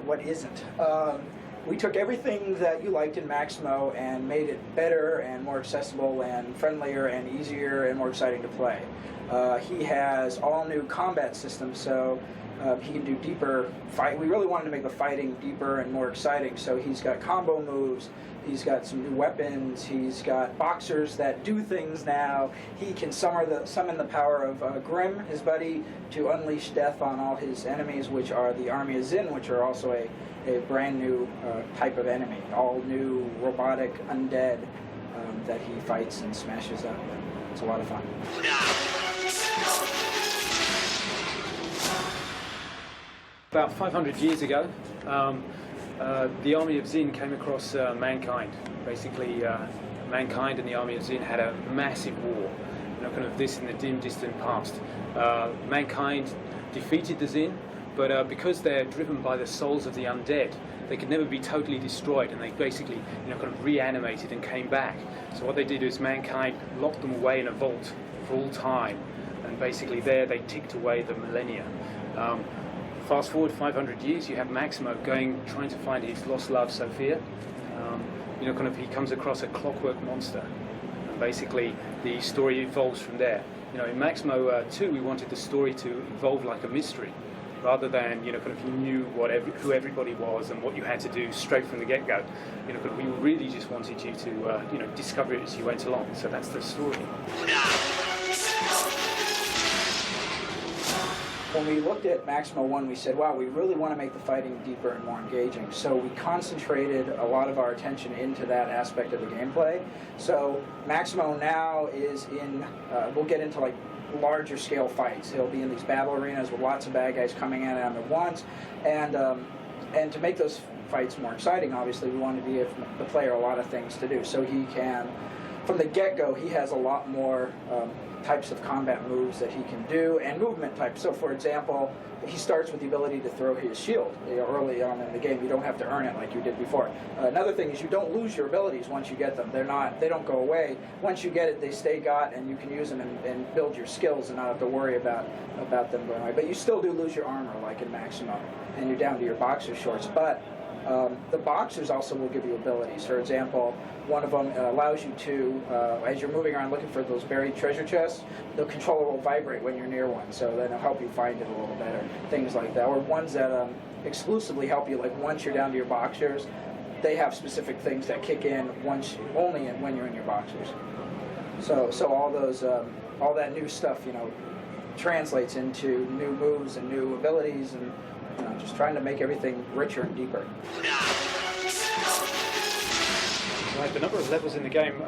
what isn't. We took everything that you liked in Maximo and made it better and more accessible and friendlier and easier and more exciting to play. He has all new combat systems, so he can do deeper fight. We really wanted to make the fighting deeper and more exciting, so he's got combo moves, he's got some new weapons, he's got boxers that do things now. He can summon the power of Grim, his buddy, to unleash death on all his enemies, which are the Army of Zin, which are also a brand new type of enemy, all new robotic undead that he fights and smashes up. It's a lot of fun. About 500 years ago, the Army of Zin came across mankind. Basically, mankind and the Army of Zin had a massive war, kind of this in the dim, distant past. Mankind defeated the Zin, but because they're driven by the souls of the undead, they could never be totally destroyed, and they basically, kind of reanimated and came back. So what they did is mankind locked them away in a vault for all time, and basically there they ticked away the millennia. Fast forward 500 years, you have Maximo trying to find his lost love, Sophia. He comes across a clockwork monster, and basically the story evolves from there. In Maximo 2, we wanted the story to evolve like a mystery, rather than you knew who everybody was and what you had to do straight from the get-go. We really just wanted you to discover it as you went along. So that's the story. When we looked at Maximo 1, we said, wow, we really want to make the fighting deeper and more engaging. So we concentrated a lot of our attention into that aspect of the gameplay. So Maximo now is in, we'll get into like larger scale fights. He'll be in these battle arenas with lots of bad guys coming in at once. And to make those fights more exciting, obviously, we want to give the player a lot of things to do. So he can, from the get-go, he has a lot more types of combat moves that he can do, and movement types. So for example, he starts with the ability to throw his shield early on in the game. You don't have to earn it like you did before. Another thing is you don't lose your abilities once you get them. They don't go away. Once you get it, they stay got, and you can use them and build your skills and not have to worry about them going away. But you still do lose your armor like in Maximo, and you're down to your boxer shorts. But the boxers also will give you abilities. For example, one of them allows you to, as you're moving around looking for those buried treasure chests, the controller will vibrate when you're near one, so then it'll help you find it a little better. Things like that. Or ones that exclusively help you, like once you're down to your boxers, they have specific things that kick in only when you're in your boxers. So all those, all that new stuff, translates into new moves and new abilities, and just trying to make everything richer and deeper. Right, the number of levels in the game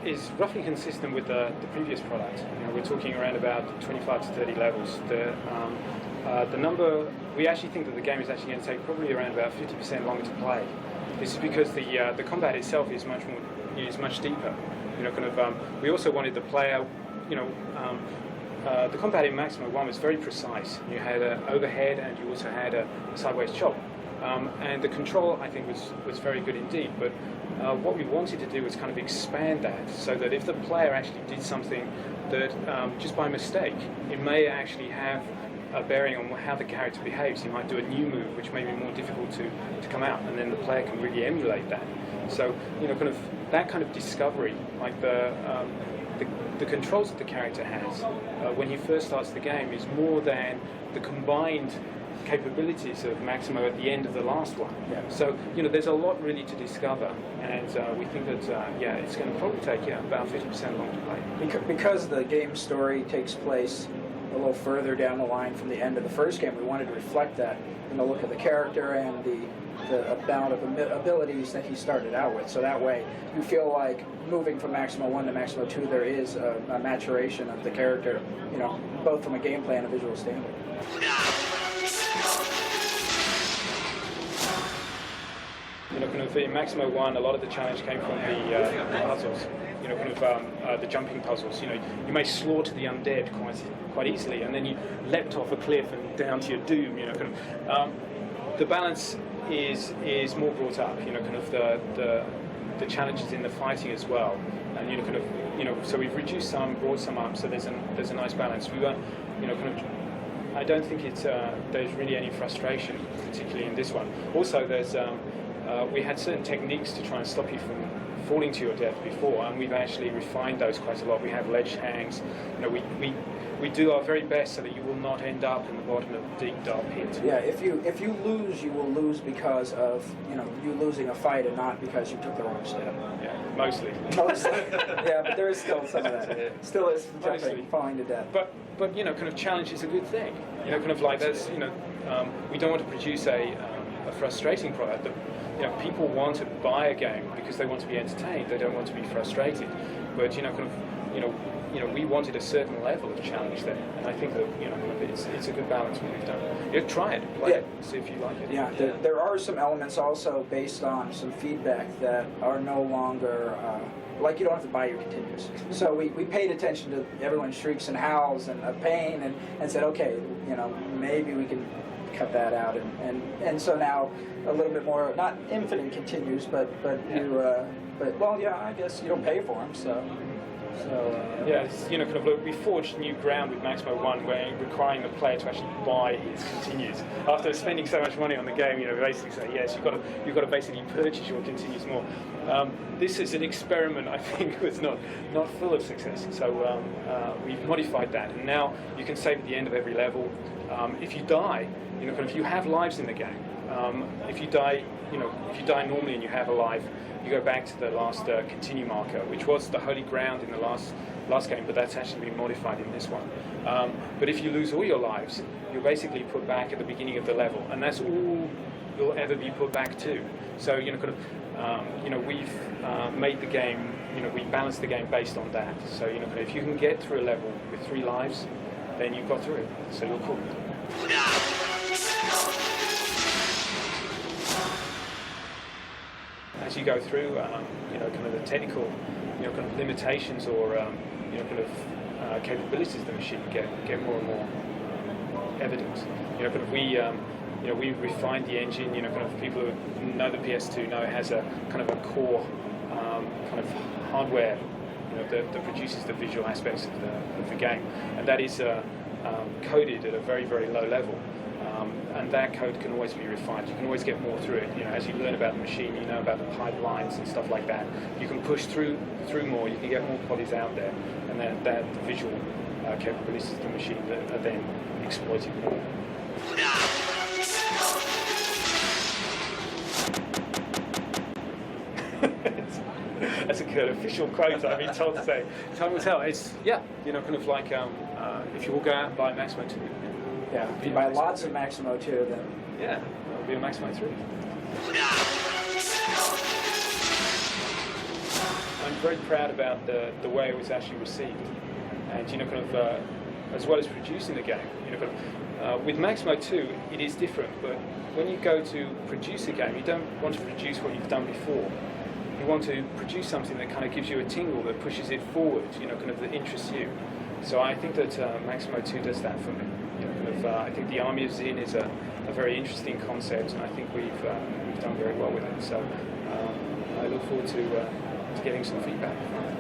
is roughly consistent with the previous product. We're talking around about 25 to 30 levels. The number, we actually think that the game is actually going to take probably around about 50% longer to play. This is because the combat itself is much deeper. We also wanted the player, the combat in Maximo 1 was very precise. You had an overhead and you also had a sideways chop. And the control, I think, was very good indeed. But what we wanted to do was kind of expand that so that if the player actually did something that, just by mistake, it may actually have a bearing on how the character behaves. You might do a new move which may be more difficult to come out, and then the player can really emulate that. So, kind of that kind of discovery, like the controls that the character has when he first starts the game is more than the combined capabilities of Maximo at the end of the last one. Yeah. So, there's a lot really to discover, and we think that, it's going to probably take about 50% longer to play. Because the game story takes place a little further down the line from the end of the first game, we wanted to reflect that in the look of the character and the amount of abilities that he started out with. So that way, you feel like moving from Maximo 1 to Maximo 2, there is a maturation of the character, both from a gameplay and a visual standard. In Maximo 1, a lot of the challenge came from the puzzles. The jumping puzzles. You may slaughter the undead quite easily, and then you leapt off a cliff and down to your doom. The balance is more brought up. The challenges in the fighting as well, and so we've reduced some, brought some up. So there's a nice balance. We were, I don't think there's really any frustration, particularly in this one. Also, we had certain techniques to try and stop you from falling to your death before, and we've actually refined those quite a lot. We have ledge hangs. We do our very best so that you will not end up in the bottom of a deep dark pit. Yeah, if you lose, you will lose because of you losing a fight and not because you took the wrong step. Yeah, mostly. Mostly. Yeah, but there is still some of that. Yeah. Still is Mostly. jumping, falling to death. But kind of challenge is a good thing. Kind of like that's we don't want to produce a frustrating product. That, people want to buy a game because they want to be entertained. They don't want to be frustrated. But we wanted a certain level of challenge there, and I think that it's a good balance what we've done. Try it, play it, see if you like it. Yeah, there are some elements also based on some feedback that are no longer like you don't have to buy your continues. So we paid attention to everyone's shrieks and howls and pain and said, okay, maybe we can cut that out, and so now a little bit more, not infinite continues, but I guess you don't pay for them, so. It's, kind of look, we forged new ground with Maximo 1, where requiring the player to actually buy his continues. After spending so much money on the game, basically say yes, you've got to basically purchase your continues more. This is an experiment I think was not full of success. So we've modified that, and now you can save at the end of every level. If you die, if you have lives in the game, if you die normally and you have a life, you go back to the last continue marker, which was the holy ground in the last game, but that's actually been modified in this one. But if you lose all your lives, you're basically put back at the beginning of the level, and that's all you'll ever be put back to. So we've made the game, we balanced the game based on that. So if you can get through a level with 3 lives, then you've got through it. So you're cool. As you go through, kind of the technical, kind of limitations or, kind of capabilities of the machine get more and more evident. Kind of we refined the engine. Kind of people who know the PS2 know it has a kind of a core kind of hardware, that produces the visual aspects of the game, and that is coded at a very, very low level. And that code can always be refined. You can always get more through it. As you learn about the machine, you know about the pipelines and stuff like that. You can push through more. You can get more bodies out there, and then the visual capabilities of the machine that are then exploited more. That's a good official quote I've been told to say. Time will tell. It's kind of like if you will go out and buy Maximo 2. Yeah, if you buy lots of Maximo 2, then... Yeah, it'll be a Maximo 3. I'm very proud about the way it was actually received. And, kind of, as well as producing the game, with Maximo 2, it is different, but when you go to produce a game, you don't want to produce what you've done before. You want to produce something that kind of gives you a tingle, that pushes it forward, kind of that interests you. So I think that Maximo 2 does that for me. I think the Army of Zin is a very interesting concept, and I think we've done very well with it. So I look forward to getting some feedback from it.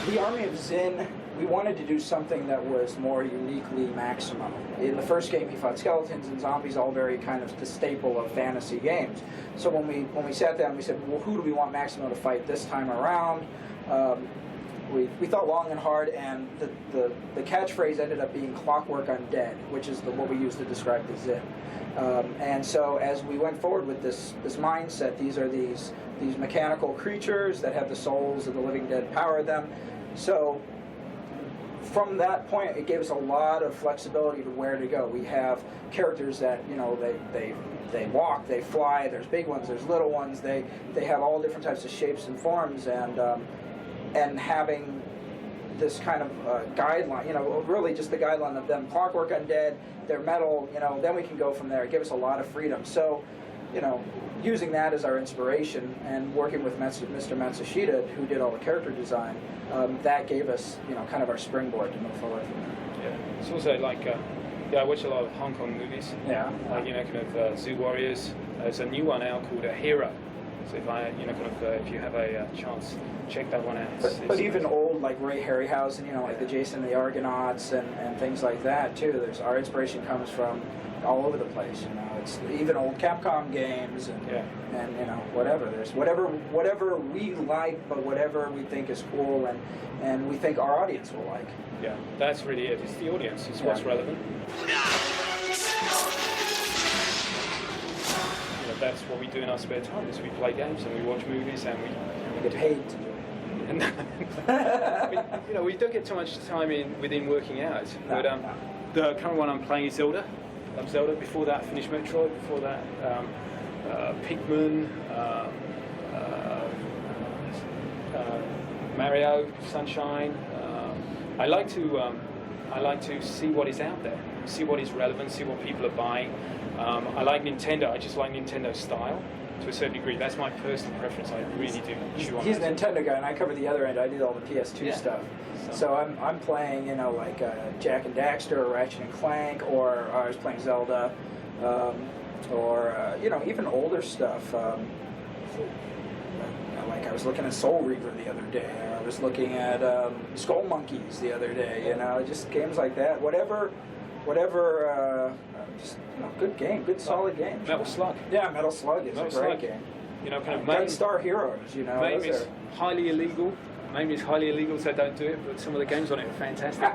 The Army of Zin, we wanted to do something that was more uniquely Maximo. In the first game, he fought skeletons and zombies, all very kind of the staple of fantasy games. So when we sat down, we said, well, who do we want Maximo to fight this time around? We thought long and hard, and the catchphrase ended up being "Clockwork Undead," which is what we use to describe the Zin. And so as we went forward with this mindset, these are these mechanical creatures that have the souls of the living dead power them. So from that point, it gave us a lot of flexibility to where to go. We have characters that they walk, they fly. There's big ones, there's little ones. They have all different types of shapes and forms, and having this kind of guideline, really just the guideline of them, Clockwork Undead, they're metal, then we can go from there. It gives us a lot of freedom. So, using that as our inspiration and working with Mr. Matsushita, who did all the character design, that gave us, kind of our springboard to move forward from there. Yeah, it's also like, I watch a lot of Hong Kong movies. Yeah. Like, kind of Zoo Warriors. There's a new one out called Hero. So if you have a chance, check that one out. But even old like Ray Harryhausen, like the Jason and the Argonauts and things like that too. Our inspiration comes from all over the place. It's even old Capcom games and whatever. There's whatever we like, but whatever we think is cool and we think our audience will like. Yeah, that's really it. It's the audience. It's what's relevant. That's what we do in our spare time. Is we play games and we watch movies and we get paid to do it. And we don't get too much time within working hours. But the current one I'm playing is Zelda. I love Zelda. Before that, I finished Metroid. Before that, Pikmin, Mario, Sunshine. I like to see what is out there, see what is relevant, see what people are buying. I like Nintendo. I just like Nintendo style to a certain degree. That's my personal preference. I really do chew on. He's a Nintendo guy, and I cover the other end. I did all the PS2 stuff. So I'm playing, like Jack and Daxter, or Ratchet and Clank, or I was playing Zelda, or even older stuff. Like I was looking at Soul Reaver the other day. I was looking at Skull Monkeys the other day. Just games like that. Whatever. Just good game, good solid game. Metal Slug. Yeah, Metal Slug is a great game. Gunstar Heroes. Maybe it's highly illegal. Maybe it's highly illegal, so don't do it. But some of the games on it are fantastic.